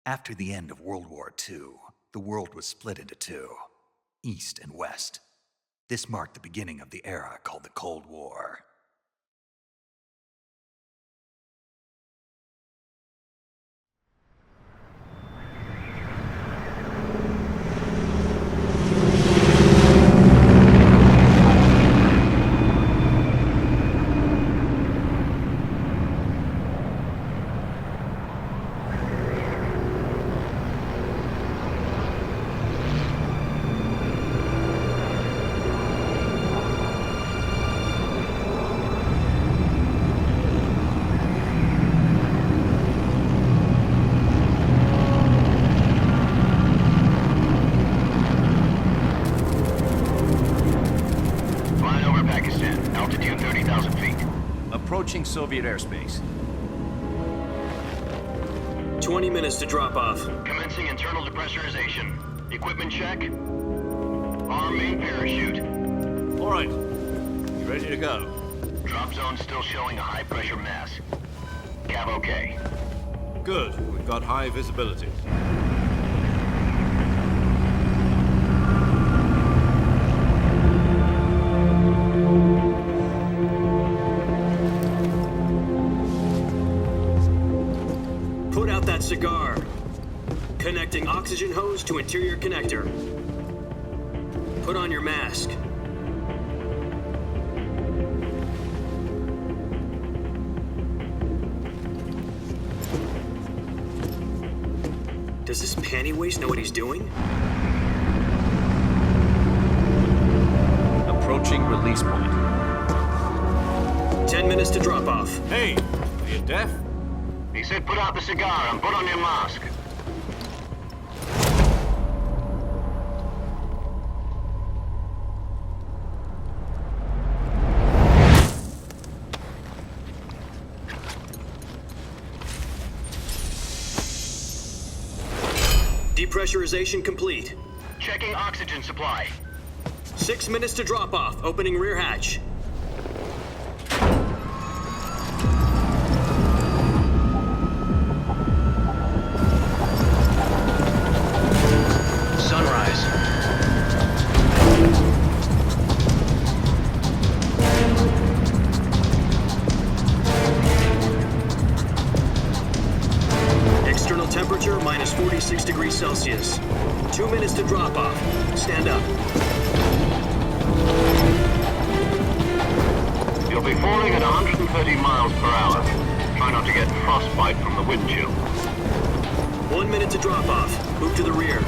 After the end of World War II, the world was split into two, East and West. This marked the beginning of the era called the Cold War. Approaching Soviet airspace. 20 minutes to drop off. Commencing internal depressurization. Equipment check. Arm main parachute. All right. You ready to go? Drop zone still showing a high pressure mass. Cav okay. Good. We've got high visibility. Put out that cigar. Connecting oxygen hose to interior connector. Put on your mask. Does this panty waste know what he's doing? Approaching release point. 10 minutes to drop off. Hey, are you deaf? He said put out the cigar and put on your mask. Depressurization complete. Checking oxygen supply. 6 minutes to drop off. Opening rear hatch. Sunrise. External temperature minus 46 degrees Celsius. 2 minutes to drop off. Stand up. You'll be falling at 130 miles per hour. Try not to get frostbite from the wind chill. 1 minute to drop off. Move to the rear.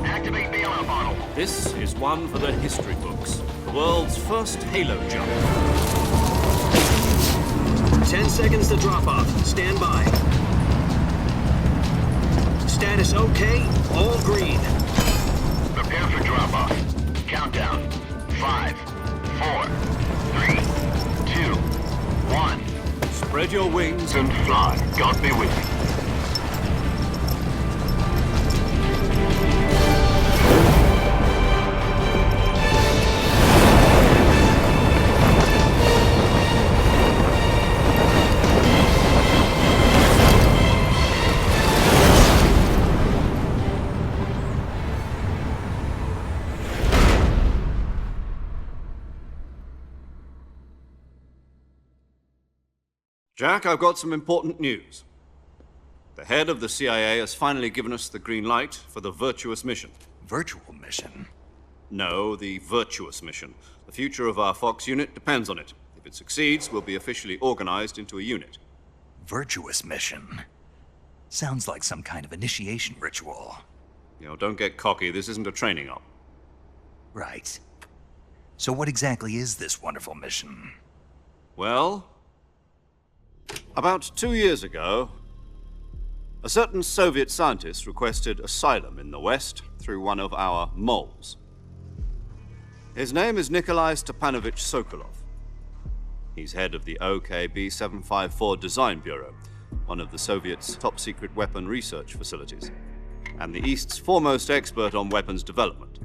Activate bailout bottle. This is one for the history books. The world's first halo jump. 10 seconds to drop off. Stand by. Status okay. All green. Prepare for drop off. Countdown. 5, 4, 3, 2, 1. Spread your wings And fly. God be with you. Jack, I've got some important news. The head of the CIA has finally given us the green light for the virtuous mission. Virtual mission? No, the virtuous mission. The future of our Fox unit depends on it. If it succeeds, we'll be officially organized into a unit. Virtuous mission? Sounds like some kind of initiation ritual. You know, don't get cocky. This isn't a training op. Right. So what exactly is this wonderful mission? Well, about 2 years ago, a certain Soviet scientist requested asylum in the West through one of our moles. His name is Nikolai Stepanovich Sokolov. He's head of the OKB 754 Design Bureau, one of the Soviets' top-secret weapon research facilities, and the East's foremost expert on weapons development.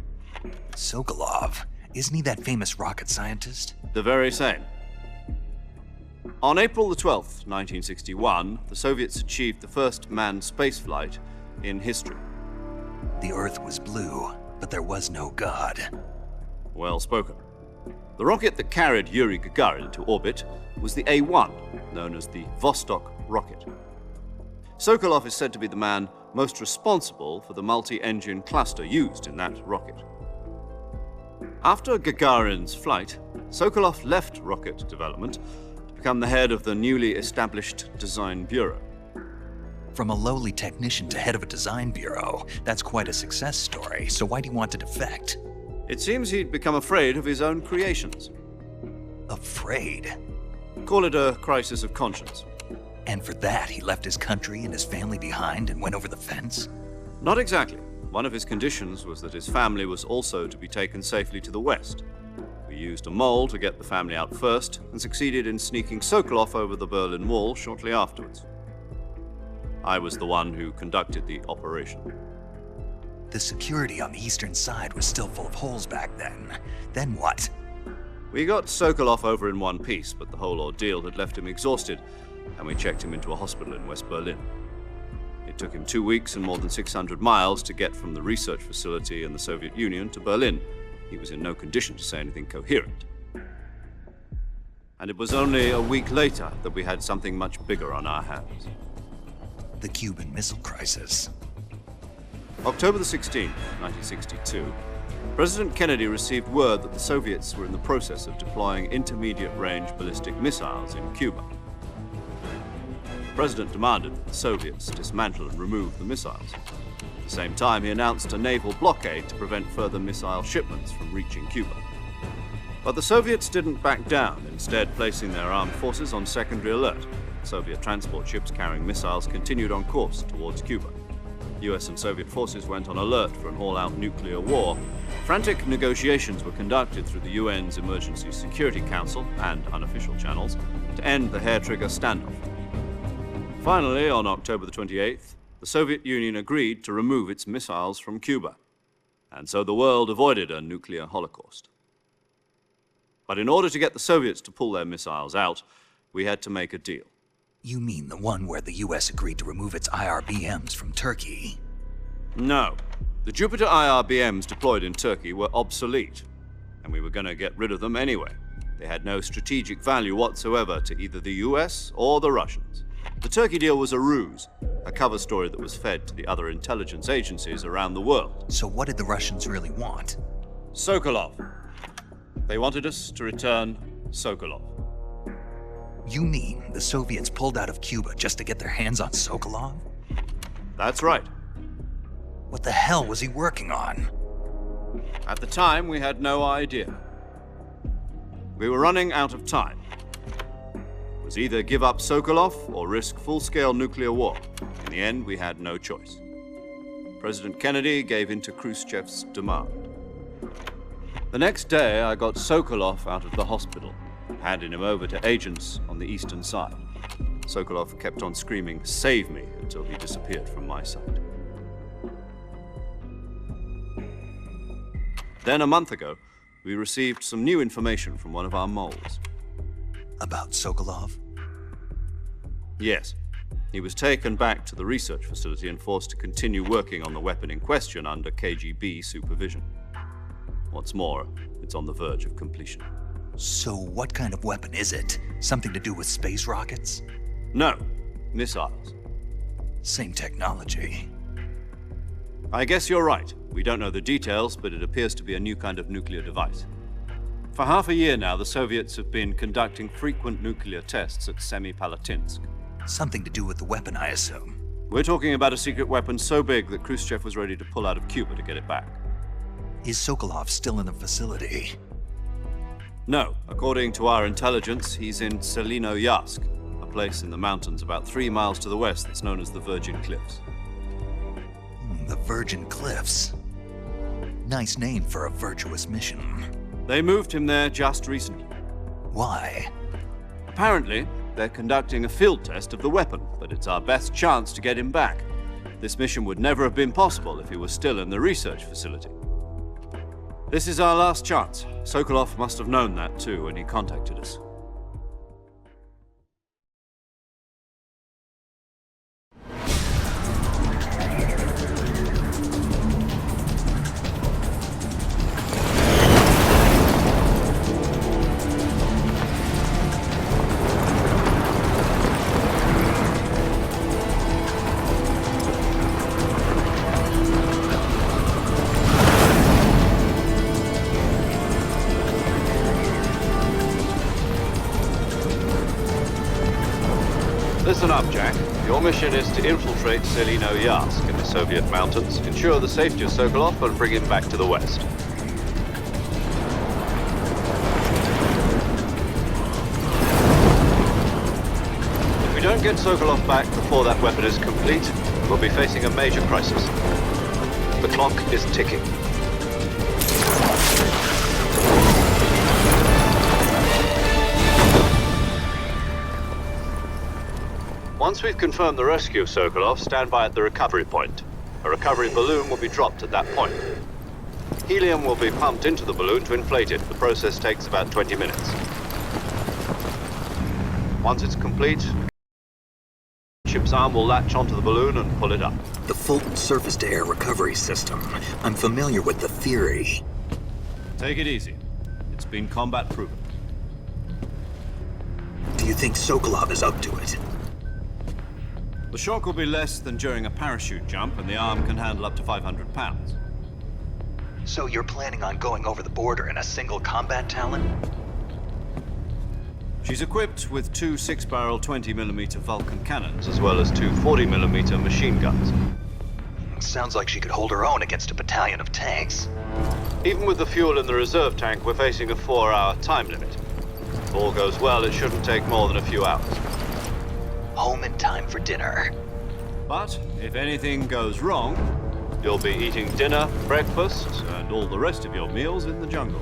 Sokolov? Isn't he that famous rocket scientist? The very same. On April the 12th, 1961, the Soviets achieved the first manned spaceflight in history. The Earth was blue, but there was no God. Well spoken. The rocket that carried Yuri Gagarin to orbit was the A-1, known as the Vostok rocket. Sokolov is said to be the man most responsible for the multi-engine cluster used in that rocket. After Gagarin's flight, Sokolov left rocket development to become the head of the newly established Design Bureau. From a lowly technician to head of a design bureau, that's quite a success story, so why do you want to defect? It seems he'd become afraid of his own creations. Afraid? Call it a crisis of conscience. And for that, he left his country and his family behind and went over the fence? Not exactly. One of his conditions was that his family was also to be taken safely to the west. We used a mole to get the family out first and succeeded in sneaking Sokolov over the Berlin Wall shortly afterwards. I was the one who conducted the operation. The security on the eastern side was still full of holes back then. Then what? We got Sokolov over in one piece, but the whole ordeal had left him exhausted, and we checked him into a hospital in West Berlin. It took him 2 weeks and more than 600 miles to get from the research facility in the Soviet Union to Berlin. He was in no condition to say anything coherent. And it was only a week later that we had something much bigger on our hands. The Cuban Missile Crisis. October the 16th, 1962, President Kennedy received word that the Soviets were in the process of deploying intermediate-range ballistic missiles in Cuba. The President demanded that the Soviets dismantle and remove the missiles. At the same time, he announced a naval blockade to prevent further missile shipments from reaching Cuba. But the Soviets didn't back down, instead placing their armed forces on secondary alert. Soviet transport ships carrying missiles continued on course towards Cuba. US and Soviet forces went on alert for an all-out nuclear war. Frantic negotiations were conducted through the UN's Emergency Security Council and unofficial channels to end the hair-trigger standoff. Finally, on October the 28th, the Soviet Union agreed to remove its missiles from Cuba, and so the world avoided a nuclear holocaust. But in order to get the Soviets to pull their missiles out, we had to make a deal. You mean the one where the US agreed to remove its IRBMs from Turkey? No. The Jupiter IRBMs deployed in Turkey were obsolete, and we were going to get rid of them anyway. They had no strategic value whatsoever to either the US or the Russians. The Turkey deal was a ruse, a cover story that was fed to the other intelligence agencies around the world. So what did the Russians really want? Sokolov. They wanted us to return Sokolov. You mean the Soviets pulled out of Cuba just to get their hands on Sokolov? That's right. What the hell was he working on? At the time, we had no idea. We were running out of time. It was either give up Sokolov or risk full-scale nuclear war. In the end, we had no choice. President Kennedy gave in to Khrushchev's demand. The next day, I got Sokolov out of the hospital, handing him over to agents on the eastern side. Sokolov kept on screaming, "Save me," until he disappeared from my sight. Then a month ago, we received some new information from one of our moles. About Sokolov? Yes. He was taken back to the research facility and forced to continue working on the weapon in question under KGB supervision. What's more, it's on the verge of completion. So what kind of weapon is it? Something to do with space rockets? No, missiles. Same technology. I guess you're right. We don't know the details, but it appears to be a new kind of nuclear device. For half a year now, the Soviets have been conducting frequent nuclear tests at Semipalatinsk. Something to do with the weapon, I assume. We're talking about a secret weapon so big that Khrushchev was ready to pull out of Cuba to get it back. Is Sokolov still in the facility? No. According to our intelligence, he's in Selinoyarsk, a place in the mountains about 3 miles to the west that's known as the Virgin Cliffs. The Virgin Cliffs. Nice name for a virtuous mission. They moved him there just recently. Why? Apparently, they're conducting a field test of the weapon, but it's our best chance to get him back. This mission would never have been possible if he was still in the research facility. This is our last chance. Sokolov must have known that too when he contacted us. up, Jack. Your mission is to infiltrate Selino Yask in the Soviet mountains, ensure the safety of Sokolov, and bring him back to the West. If we don't get Sokolov back before that weapon is complete, we'll be facing a major crisis. The clock is ticking. Once we've confirmed the rescue of Sokolov, stand by at the recovery point. A recovery balloon will be dropped at that point. Helium will be pumped into the balloon to inflate it. The process takes about 20 minutes. Once it's complete, ship's arm will latch onto the balloon and pull it up. The Fulton surface-to-air recovery system. I'm familiar with the theory. Take it easy. It's been combat proven. Do you think Sokolov is up to it? The shock will be less than during a parachute jump, and the arm can handle up to 500 pounds. So you're planning on going over the border in a single combat Talon? She's equipped with two 6-barrel 20mm Vulcan cannons, as well as two 40mm machine guns. Sounds like she could hold her own against a battalion of tanks. Even with the fuel in the reserve tank, we're facing a 4-hour time limit. If all goes well, it shouldn't take more than a few hours. Home in time for dinner. But if anything goes wrong, you'll be eating dinner, breakfast, and all the rest of your meals in the jungle.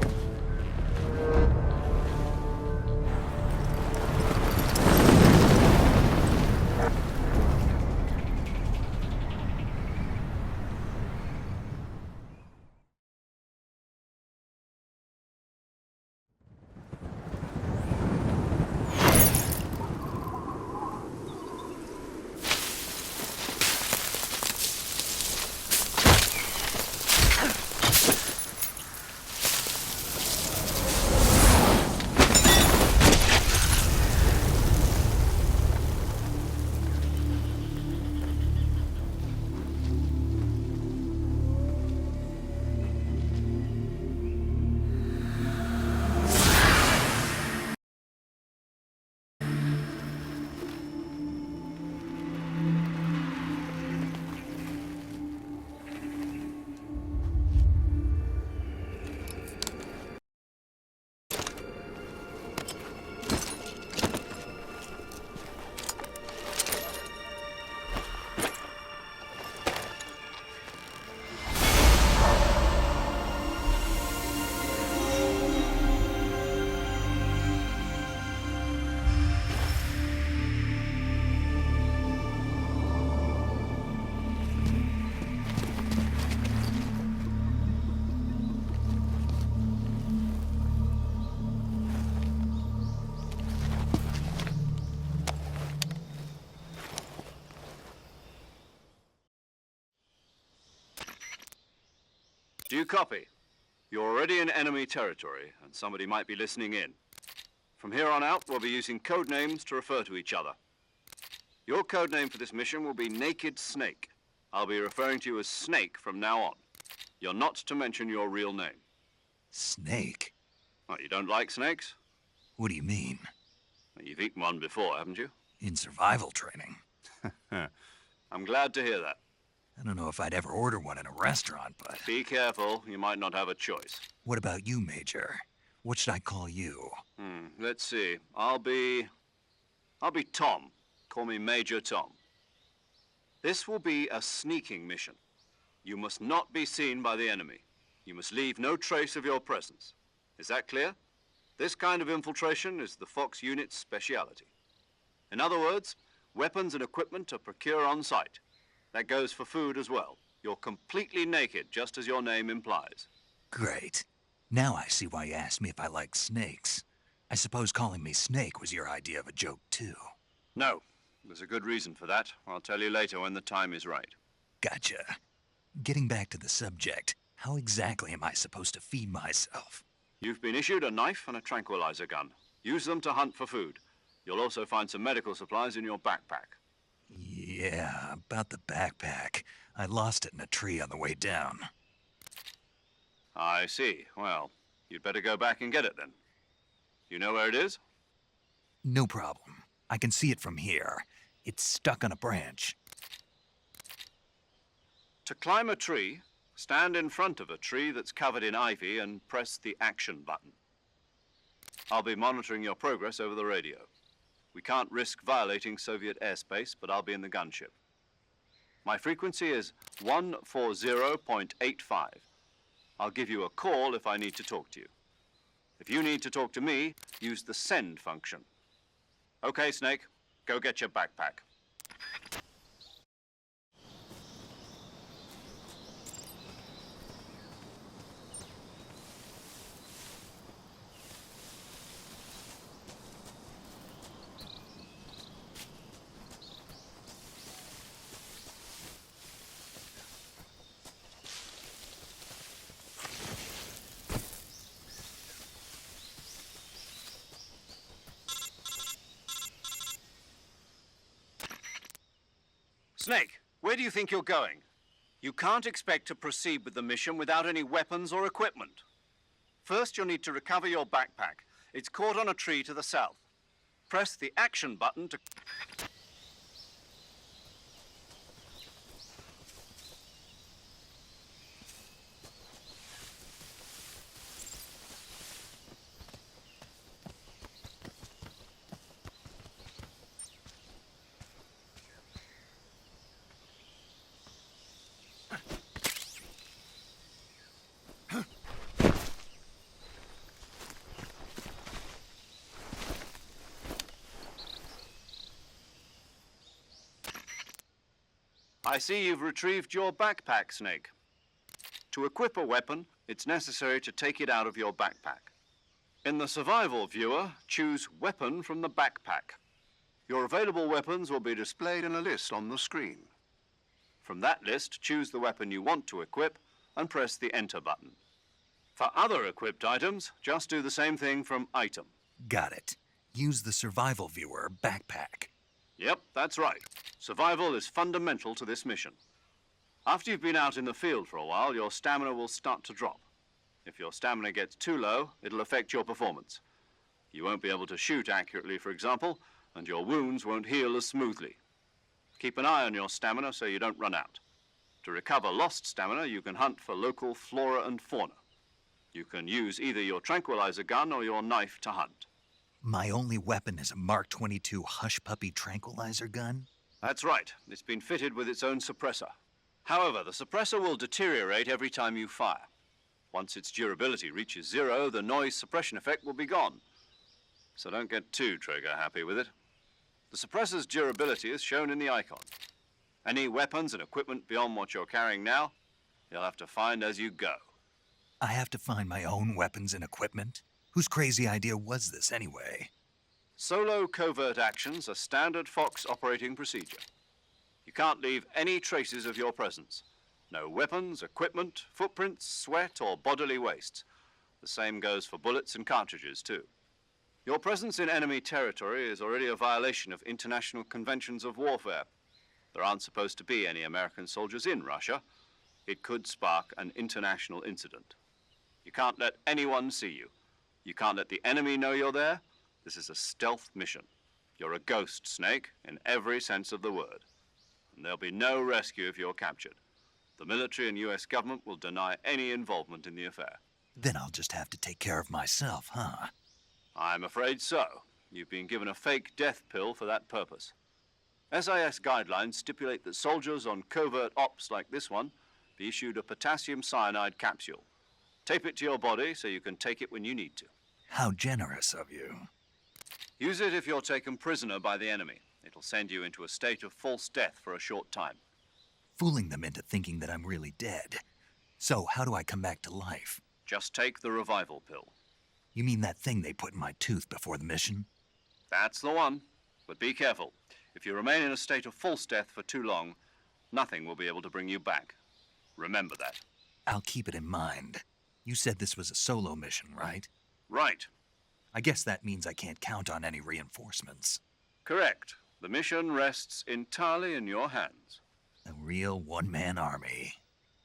Do you copy? You're already in enemy territory, and somebody might be listening in. From here on out, we'll be using code names to refer to each other. Your code name for this mission will be Naked Snake. I'll be referring to you as Snake from now on. You're not to mention your real name. Snake? What, you don't like snakes? What do you mean? Well, you've eaten one before, haven't you? In survival training. I'm glad to hear that. I don't know if I'd ever order one in a restaurant, but... Be careful, you might not have a choice. What about you, Major? What should I call you? Let's see. I'll be Tom. Call me Major Tom. This will be a sneaking mission. You must not be seen by the enemy. You must leave no trace of your presence. Is that clear? This kind of infiltration is the Fox unit's speciality. In other words, weapons and equipment are procured on site. That goes for food as well. You're completely naked, just as your name implies. Great. Now I see why you asked me if I like snakes. I suppose calling me Snake was your idea of a joke, too. No. There's a good reason for that. I'll tell you later when the time is right. Gotcha. Getting back to the subject, how exactly am I supposed to feed myself? You've been issued a knife and a tranquilizer gun. Use them to hunt for food. You'll also find some medical supplies in your backpack. Yeah, about the backpack. I lost it in a tree on the way down. I see. Well, you'd better go back and get it then. You know where it is? No problem. I can see it from here. It's stuck on a branch. To climb a tree, stand in front of a tree that's covered in ivy and press the action button. I'll be monitoring your progress over the radio. We can't risk violating Soviet airspace, but I'll be in the gunship. My frequency is 140.85. I'll give you a call if I need to talk to you. If you need to talk to me, use the send function. Okay, Snake, go get your backpack. Snake, where do you think you're going? You can't expect to proceed with the mission without any weapons or equipment. First, you'll need to recover your backpack. It's caught on a tree to the south. Press the action button to... I see you've retrieved your backpack, Snake. To equip a weapon, it's necessary to take it out of your backpack. In the survival viewer, choose Weapon from the backpack. Your available weapons will be displayed in a list on the screen. From that list, choose the weapon you want to equip and press the Enter button. For other equipped items, just do the same thing from Item. Got it. Use the survival viewer backpack. Yep, that's right. Survival is fundamental to this mission. After you've been out in the field for a while, your stamina will start to drop. If your stamina gets too low, it'll affect your performance. You won't be able to shoot accurately, for example, and your wounds won't heal as smoothly. Keep an eye on your stamina so you don't run out. To recover lost stamina, you can hunt for local flora and fauna. You can use either your tranquilizer gun or your knife to hunt. My only weapon is a Mark 22 Hush Puppy tranquilizer gun? That's right. It's been fitted with its own suppressor. However, the suppressor will deteriorate every time you fire. Once its durability reaches 0, the noise suppression effect will be gone. So don't get too trigger happy with it. The suppressor's durability is shown in the icon. Any weapons and equipment beyond what you're carrying now, you'll have to find as you go. I have to find my own weapons and equipment? Whose crazy idea was this anyway? Solo covert actions are standard Fox operating procedure. You can't leave any traces of your presence. No weapons, equipment, footprints, sweat, or bodily wastes. The same goes for bullets and cartridges, too. Your presence in enemy territory is already a violation of international conventions of warfare. There aren't supposed to be any American soldiers in Russia. It could spark an international incident. You can't let anyone see you. You can't let the enemy know you're there. This is a stealth mission. You're a ghost, Snake, in every sense of the word. And there'll be no rescue if you're captured. The military and US government will deny any involvement in the affair. Then I'll just have to take care of myself, huh? I'm afraid so. You've been given a fake death pill for that purpose. SIS guidelines stipulate that soldiers on covert ops like this one be issued a potassium cyanide capsule. Tape it to your body so you can take it when you need to. How generous of you. Use it if you're taken prisoner by the enemy. It'll send you into a state of false death for a short time. Fooling them into thinking that I'm really dead. So how do I come back to life? Just take the revival pill. You mean that thing they put in my tooth before the mission? That's the one. But be careful. If you remain in a state of false death for too long, nothing will be able to bring you back. Remember that. I'll keep it in mind. You said this was a solo mission, right? Right. I guess that means I can't count on any reinforcements. Correct. The mission rests entirely in your hands. A real one-man army.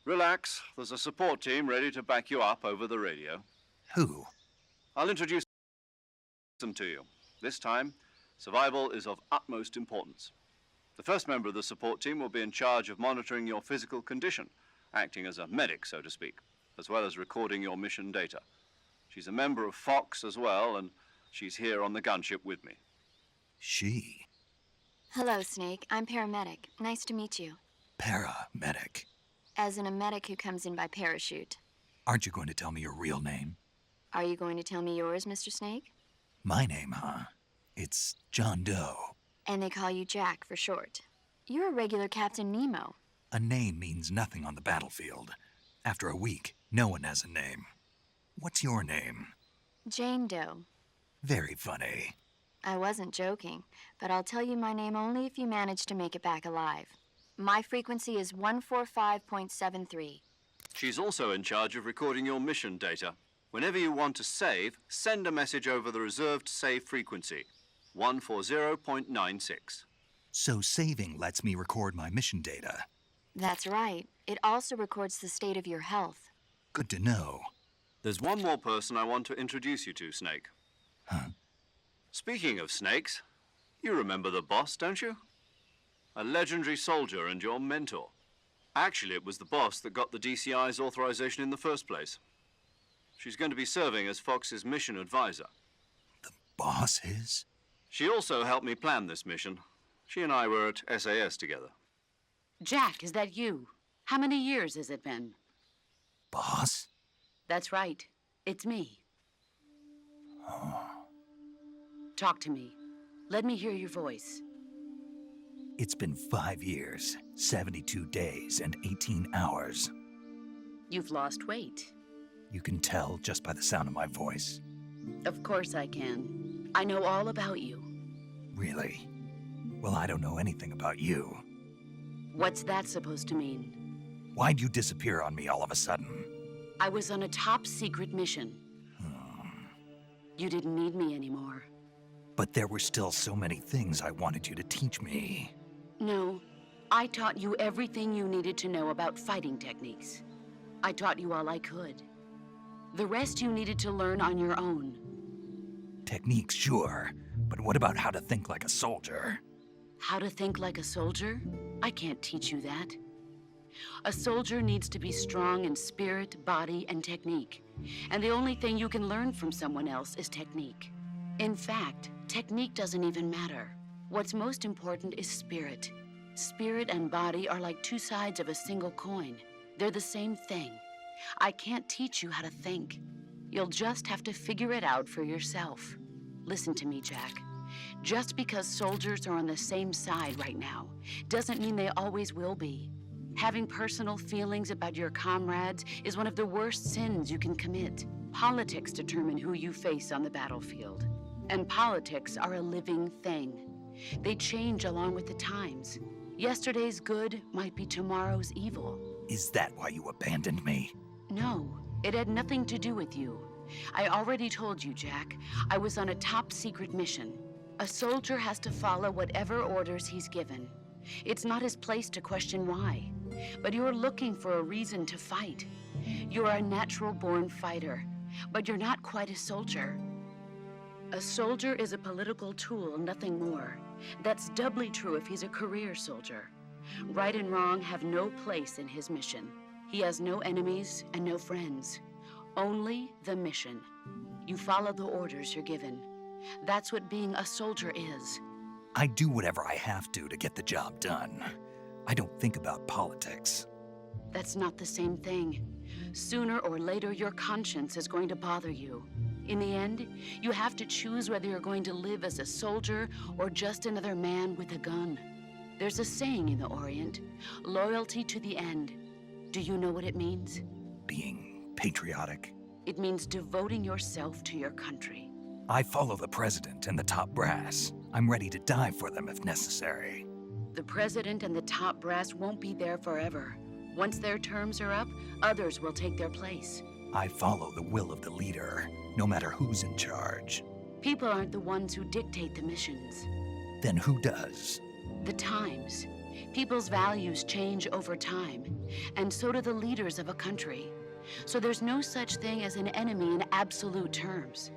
Relax. There's a support team ready to back you up over the radio. Who? I'll introduce them to you. This time, survival is of utmost importance. The first member of the support team will be in charge of monitoring your physical condition, acting as a medic, so to speak, as well as recording your mission data. She's a member of Fox as well, and she's here on the gunship with me. She? Hello, Snake. I'm paramedic. Nice to meet you. Paramedic. As in a medic who comes in by parachute. Aren't you going to tell me your real name? Are you going to tell me yours, Mr. Snake? My name, huh? It's John Doe. And they call you Jack for short. You're a regular Captain Nemo. A name means nothing on the battlefield. After a week, no one has a name. What's your name? Jane Doe. Very funny. I wasn't joking, but I'll tell you my name only if you manage to make it back alive. My frequency is 145.73. She's also in charge of recording your mission data. Whenever you want to save, send a message over the reserved save frequency, 140.96. So saving lets me record my mission data. That's right. It also records the state of your health. Good to know. There's one more person I want to introduce you to, Snake. Huh? Speaking of snakes, you remember the boss, don't you? A legendary soldier and your mentor. Actually, it was the boss that got the DCI's authorization in the first place. She's going to be serving as Fox's mission advisor. The boss is? She also helped me plan this mission. She and I were at SAS together. Jack, is that you? How many years has it been? Boss? That's right. It's me. Oh. Talk to me. Let me hear your voice. It's been 5 years, 72 days, and 18 hours. You've lost weight. You can tell just by the sound of my voice. Of course I can. I know all about you. Really? Well, I don't know anything about you. What's that supposed to mean? Why'd you disappear on me all of a sudden? I was on a top secret mission. You didn't need me anymore. But there were still so many things I wanted you to teach me. No, I taught you everything you needed to know about fighting techniques. I taught you all I could. The rest you needed to learn on your own. Techniques, sure. But what about how to think like a soldier? How to think like a soldier? I can't teach you that. A soldier needs to be strong in spirit, body, and technique. And the only thing you can learn from someone else is technique. In fact, technique doesn't even matter. What's most important is spirit. Spirit and body are like two sides of a single coin. They're the same thing. I can't teach you how to think. You'll just have to figure it out for yourself. Listen to me, Jack. Just because soldiers are on the same side right now doesn't mean they always will be. Having personal feelings about your comrades is one of the worst sins you can commit. Politics determine who you face on the battlefield. And politics are a living thing. They change along with the times. Yesterday's good might be tomorrow's evil. Is that why you abandoned me? No, it had nothing to do with you. I already told you, Jack. I was on a top secret mission. A soldier has to follow whatever orders he's given. It's not his place to question why. But you're looking for a reason to fight. You're a natural-born fighter, but you're not quite a soldier. A soldier is a political tool, nothing more. That's doubly true if he's a career soldier. Right and wrong have no place in his mission. He has no enemies and no friends. Only the mission. You follow the orders you're given. That's what being a soldier is. I do whatever I have to get the job done. I don't think about politics. That's not the same thing. Sooner or later, your conscience is going to bother you. In the end, you have to choose whether you're going to live as a soldier or just another man with a gun. There's a saying in the Orient, loyalty to the end. Do you know what it means? Being patriotic. It means devoting yourself to your country. I follow the president and the top brass. I'm ready to die for them if necessary. The president and the top brass won't be there forever. Once their terms are up, others will take their place. I follow the will of the leader, no matter who's in charge. People aren't the ones who dictate the missions. Then who does? The times. People's values change over time, and so do the leaders of a country. So there's no such thing as an enemy in absolute terms.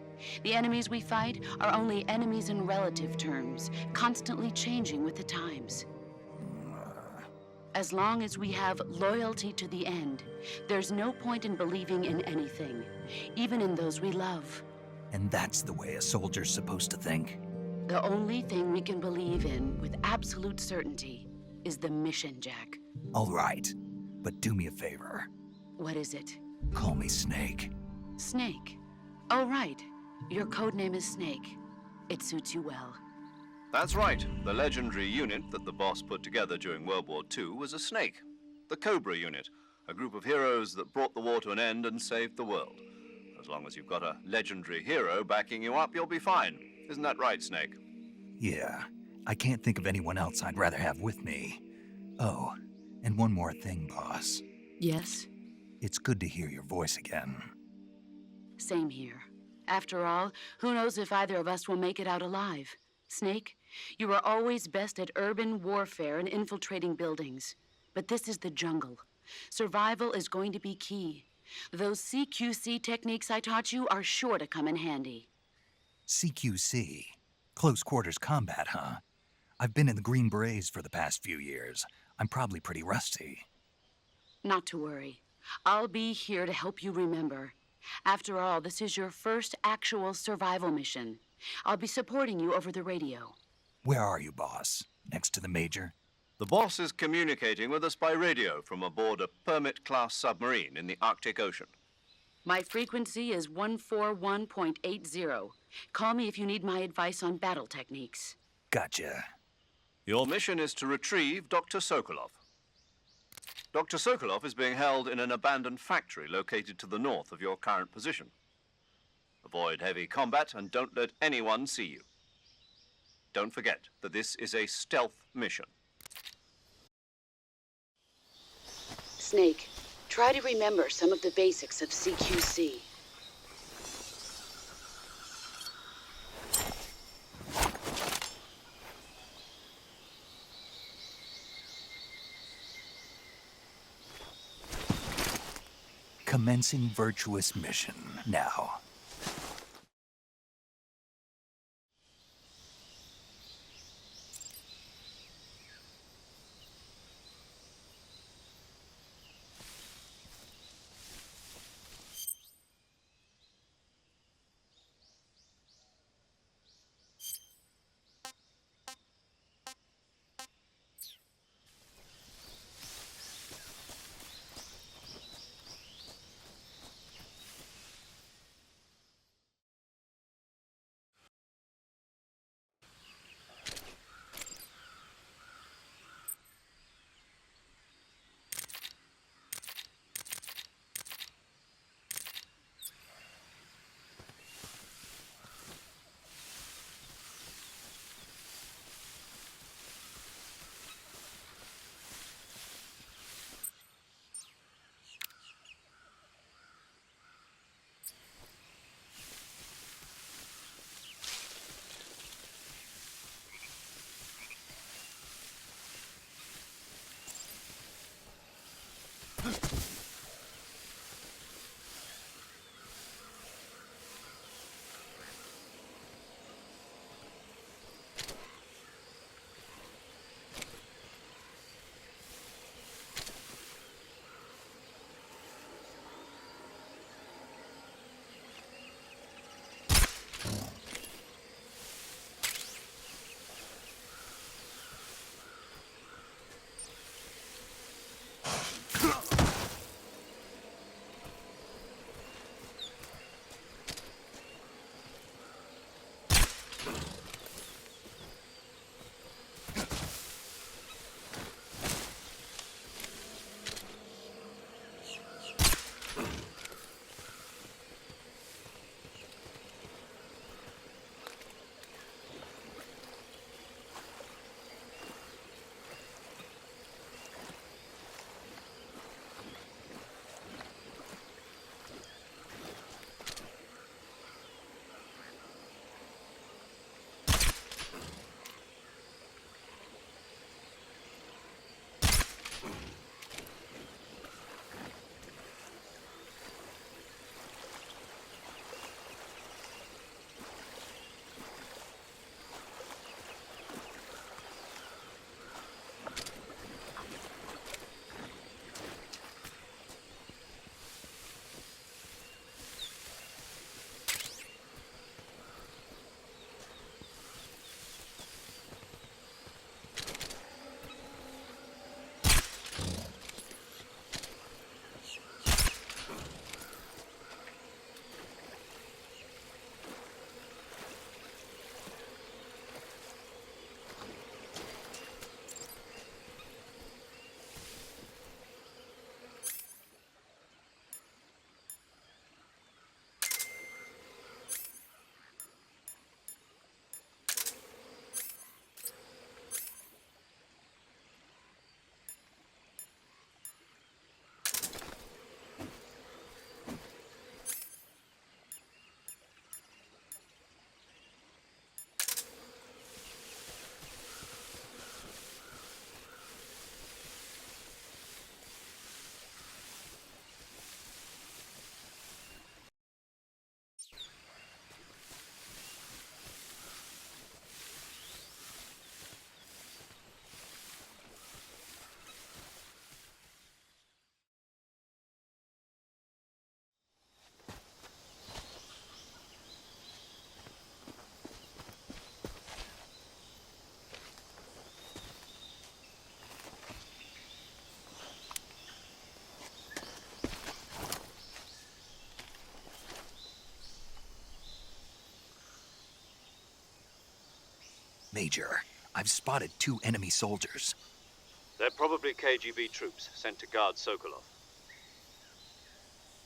The enemies we fight are only enemies in relative terms, constantly changing with the times. As long as we have loyalty to the end, there's no point in believing in anything, even in those we love. And that's the way a soldier's supposed to think? The only thing we can believe in with absolute certainty is the mission, Jack. All right, but do me a favor. What is it? Call me Snake. Snake. Oh, right. Your code name is Snake. It suits you well. That's right. The legendary unit that the boss put together during World War II was a snake. The Cobra unit, a group of heroes that brought the war to an end and saved the world. As long as you've got a legendary hero backing you up, you'll be fine. Isn't that right, Snake? Yeah, I can't think of anyone else I'd rather have with me. Oh, and one more thing, boss. Yes? It's good to hear your voice again. Same here. After all, who knows if either of us will make it out alive? Snake, you are always best at urban warfare and infiltrating buildings. But this is the jungle. Survival is going to be key. Those CQC techniques I taught you are sure to come in handy. CQC? Close quarters combat, huh? I've been in the Green Berets for the past few years. I'm probably pretty rusty. Not to worry. I'll be here to help you remember. After all, this is your first actual survival mission. I'll be supporting you over the radio. Where are you, boss? Next to the Major? The boss is communicating with us by radio from aboard a Permit-class submarine in the Arctic Ocean. My frequency is 141.80. Call me if you need my advice on battle techniques. Gotcha. Your mission is to retrieve Dr. Sokolov. Dr. Sokolov is being held in an abandoned factory located to the north of your current position. Avoid heavy combat and don't let anyone see you. Don't forget that this is a stealth mission. Snake, try to remember some of the basics of CQC. Commencing virtuous mission now. Major, I've spotted 2 enemy soldiers. They're probably KGB troops sent to guard Sokolov.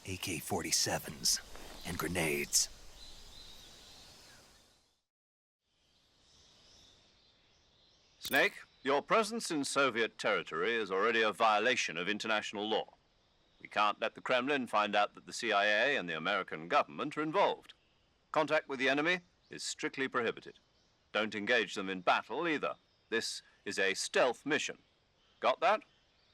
AK-47s and grenades. Snake, your presence in Soviet territory is already a violation of international law. We can't let the Kremlin find out that the CIA and the American government are involved. Contact with the enemy is strictly prohibited. Don't engage them in battle either. This is a stealth mission. Got that?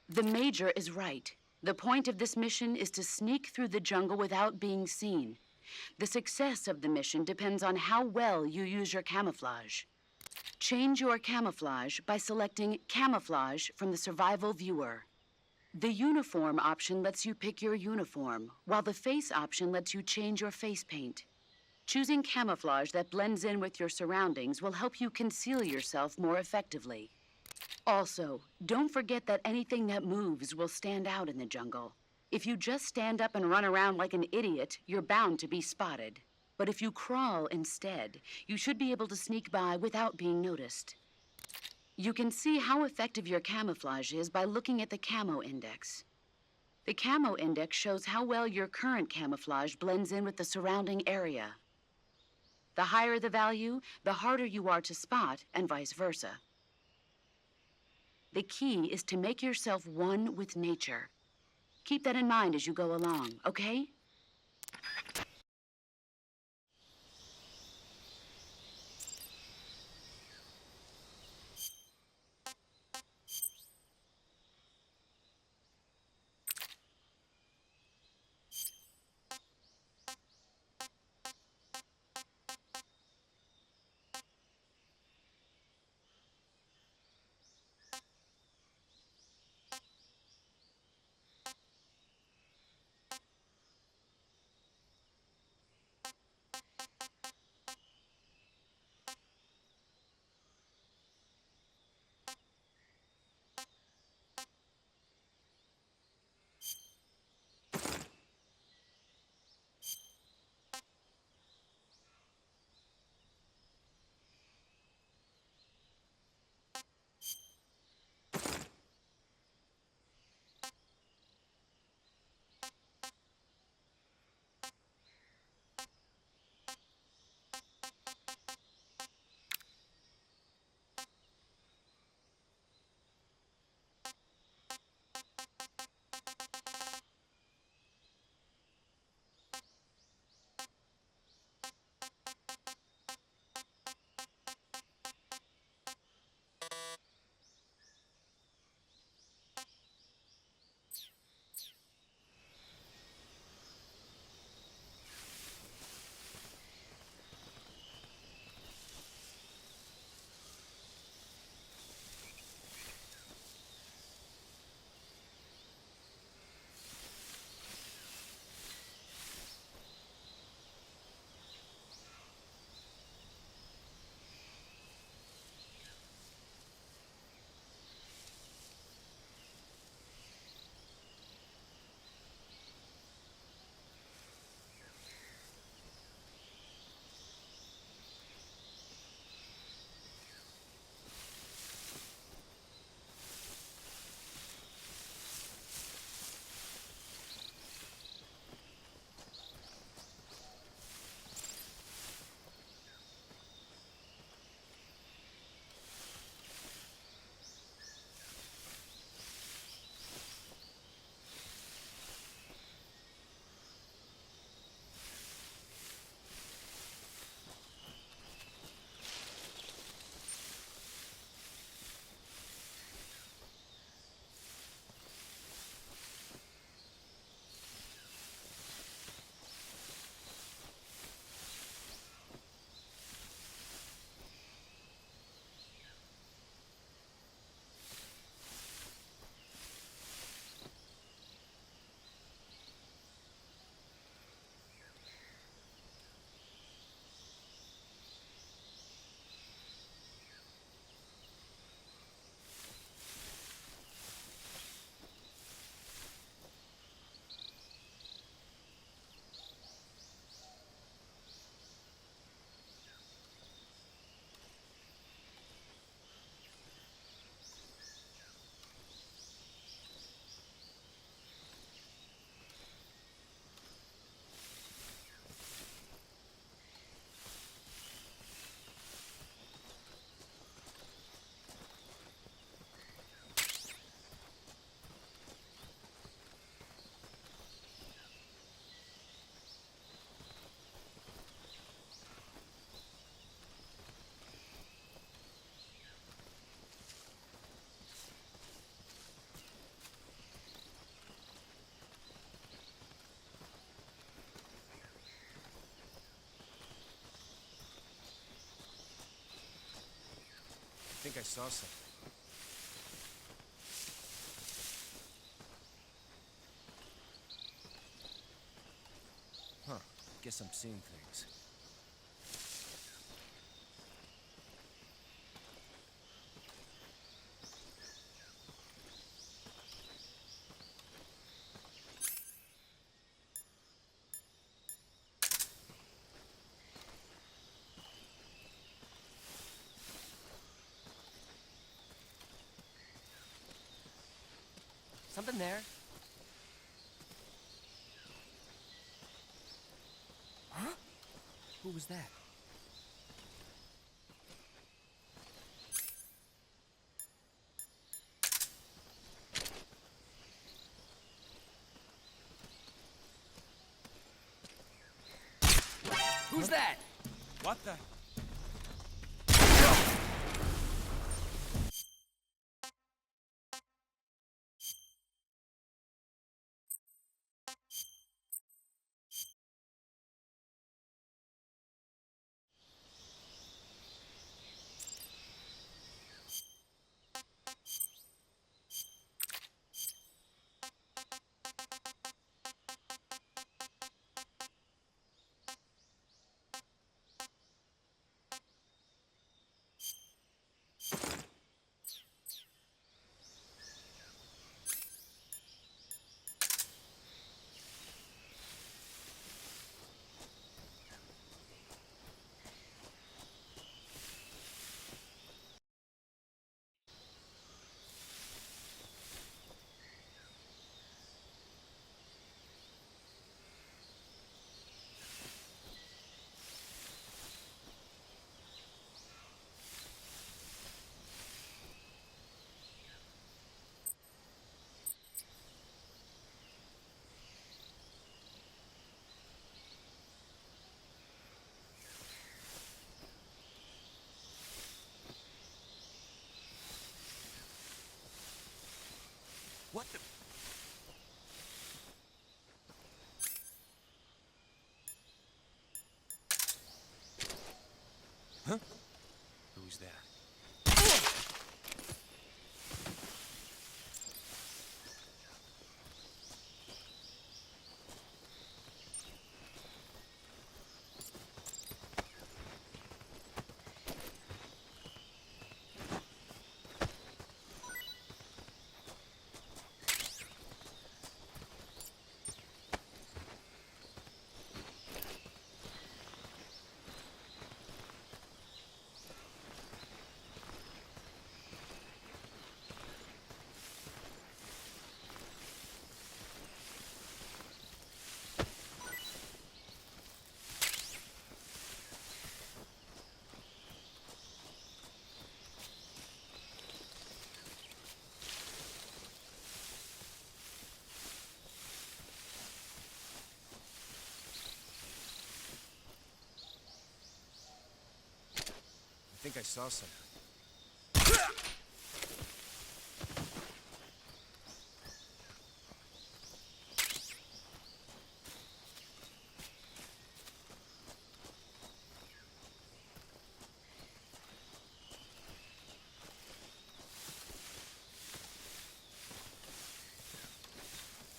The Major is right. The point of this mission is to sneak through the jungle without being seen. The success of the mission depends on how well you use your camouflage. Change your camouflage by selecting Camouflage from the Survival Viewer. The Uniform option lets you pick your uniform, while the Face option lets you change your face paint. Choosing camouflage that blends in with your surroundings will help you conceal yourself more effectively. Also, don't forget that anything that moves will stand out in the jungle. If you just stand up and run around like an idiot, you're bound to be spotted. But if you crawl instead, you should be able to sneak by without being noticed. You can see how effective your camouflage is by looking at the Camo Index. The Camo Index shows how well your current camouflage blends in with the surrounding area. The higher the value, the harder you are to spot, and vice versa. The key is to make yourself one with nature. Keep that in mind as you go along, okay? I saw something. Huh. Guess I'm seeing things. Something there. Huh? Who was that? Who's that? What the? What the? Huh? Who's that? I think I saw something.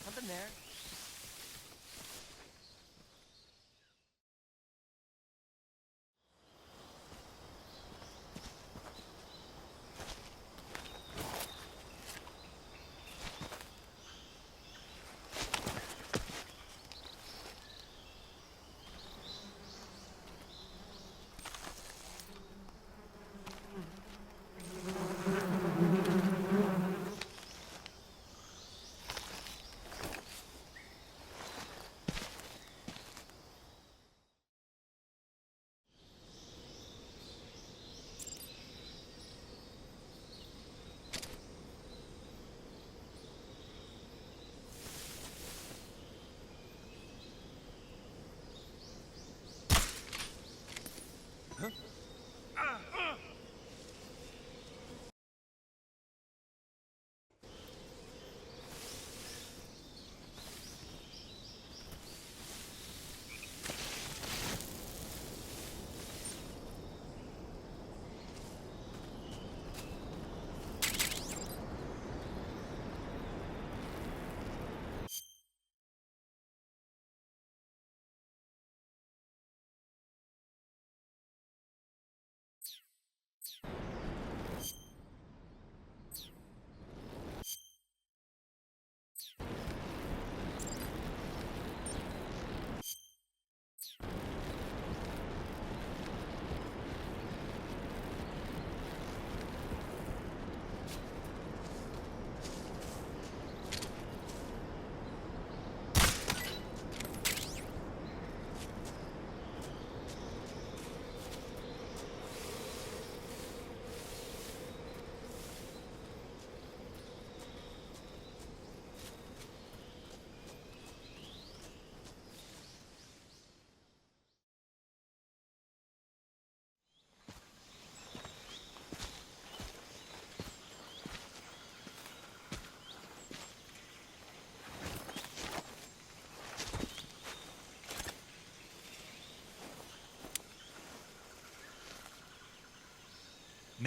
Something there.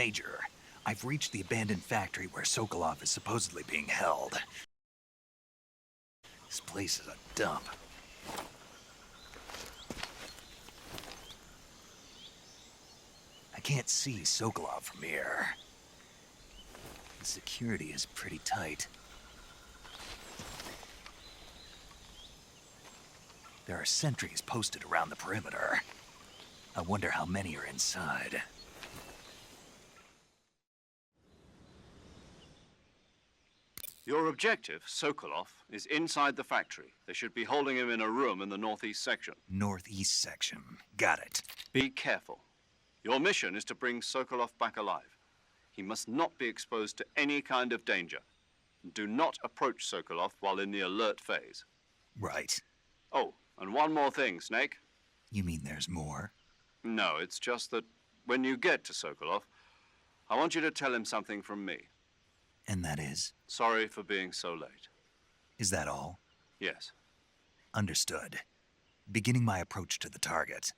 Major, I've reached the abandoned factory where Sokolov is supposedly being held. This place is a dump. I can't see Sokolov from here. The security is pretty tight. There are sentries posted around the perimeter. I wonder how many are inside. Your objective, Sokolov, is inside the factory. They should be holding him in a room in the northeast section. Northeast section. Got it. Be careful. Your mission is to bring Sokolov back alive. He must not be exposed to any kind of danger. Do not approach Sokolov while in the alert phase. Right. Oh, and one more thing, Snake. You mean there's more? No, it's just that when you get to Sokolov, I want you to tell him something from me. And that is? Sorry for being so late. Is that all? Yes. Understood. Beginning my approach to the target.